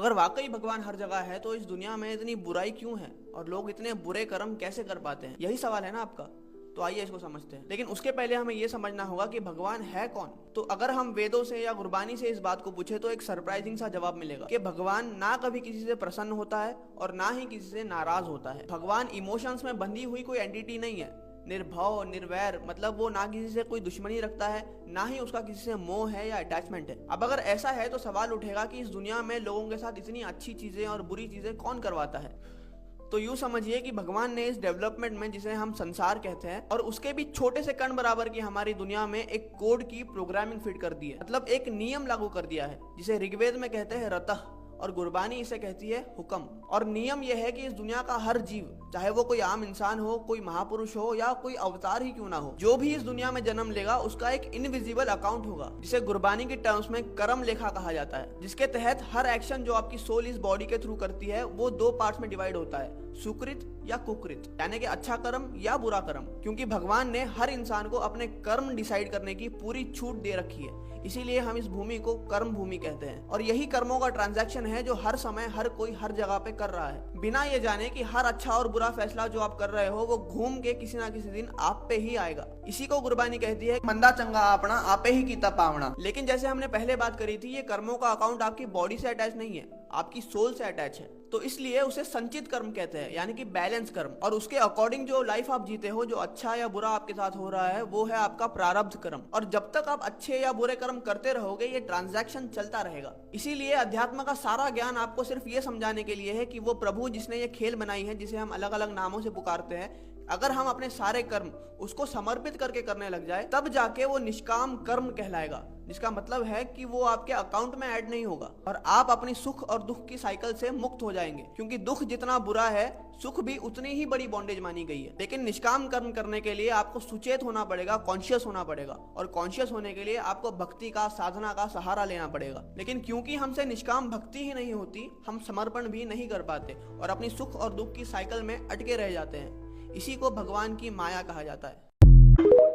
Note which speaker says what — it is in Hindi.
Speaker 1: अगर वाकई भगवान हर जगह है तो इस दुनिया में इतनी बुराई क्यों है और लोग इतने बुरे कर्म कैसे कर पाते हैं? यही सवाल है ना आपका। तो आइए इसको समझते हैं, लेकिन उसके पहले हमें यह समझना होगा कि भगवान है कौन। तो अगर हम वेदों से या गुरबानी से इस बात को पूछे तो एक सरप्राइजिंग सा जवाब मिलेगा कि भगवान ना कभी किसी से प्रसन्न होता है और ना ही किसी से नाराज होता है। भगवान इमोशंस में बंधी हुई कोई एंटिटी नहीं है। निर्भव निर्वैर मतलब वो ना किसी से कोई दुश्मनी रखता है, ना ही उसका किसी से मोह है या अटैचमेंट है। अब अगर ऐसा है तो सवाल उठेगा कि इस दुनिया में लोगों के साथ इतनी अच्छी चीजें और बुरी चीजें कौन करवाता है। तो यूं समझिए कि भगवान ने इस डेवलपमेंट में, जिसे हम संसार कहते हैं, और उसके भी छोटे से कण बराबर की हमारी दुनिया में एक कोड की प्रोग्रामिंग फिट कर दी है। मतलब एक नियम लागू कर दिया है, जिसे ऋग्वेद में कहते हैं रतः और गुरबानी इसे कहती है हुक्म। और नियम यह है कि इस दुनिया का हर जीव, चाहे वो कोई आम इंसान हो, कोई महापुरुष हो या कोई अवतार ही क्यों ना हो, जो भी इस दुनिया में जन्म लेगा उसका एक इनविजिबल अकाउंट होगा, जिसे गुरबानी की टर्म्स में कर्म लेखा कहा जाता है, जिसके तहत हर एक्शन जो आपकी सोल इस बॉडी के थ्रू करती है वो दो पार्ट्स में डिवाइड होता है, सुकृत या कुकृत, यानी कि अच्छा कर्म या बुरा कर्म। क्योंकि भगवान ने हर इंसान को अपने कर्म डिसाइड करने की पूरी छूट दे रखी है, इसीलिए हम इस भूमि को कर्म भूमि कहते हैं। और यही कर्मों का ट्रांजैक्शन है जो हर समय हर कोई हर जगह पे कर रहा है, बिना ये जाने कि हर अच्छा और बुरा फैसला जो आप कर रहे हो वो घूम के किसी ना किसी दिन आप पे ही आएगा। इसी को गुरबानी कहती है, मंदा चंगा आपना आपे ही कीता पावना। लेकिन जैसे हमने पहले बात करी थी, ये कर्मों का अकाउंट आपकी बॉडी से अटैच नहीं है, आपकी सोल से अटैच है। तो इसलिए उसे संचित कर्म कहते हैं, यानी कि बैलेंस कर्म। और उसके अकॉर्डिंग जो लाइफ आप जीते हो, जो अच्छा या बुरा आपके साथ हो रहा है, वो है आपका प्रारब्ध कर्म। और जब तक आप अच्छे या बुरे कर्म करते रहोगे, ये ट्रांजैक्शन चलता रहेगा। इसीलिए अध्यात्म का सारा ज्ञान आपको सिर्फ ये समझाने के लिए है कि वो प्रभु जिसने ये खेल बनाई है, जिसे हम अलग अलग नामों से पुकारते हैं, अगर हम अपने सारे कर्म उसको समर्पित करके करने लग जाए, तब जाके वो निष्काम कर्म कहलाएगा, जिसका मतलब है कि वो आपके अकाउंट में ऐड नहीं होगा और आप अपनी सुख और दुख की साइकिल से मुक्त हो जाएंगे। क्योंकि दुख जितना बुरा है, सुख भी उतनी ही बड़ी बॉन्डेज मानी गई है। लेकिन निष्काम कर्म करने के लिए आपको सुचेत होना पड़ेगा, कॉन्शियस होना पड़ेगा, और कॉन्शियस होने के लिए आपको भक्ति का, साधना का सहारा लेना पड़ेगा। लेकिन क्योंकि हमसे निष्काम भक्ति ही नहीं होती, हम समर्पण भी नहीं कर पाते और अपनी सुख और दुख की साइकिल में अटके रह जाते हैं। इसी को भगवान की माया कहा जाता है।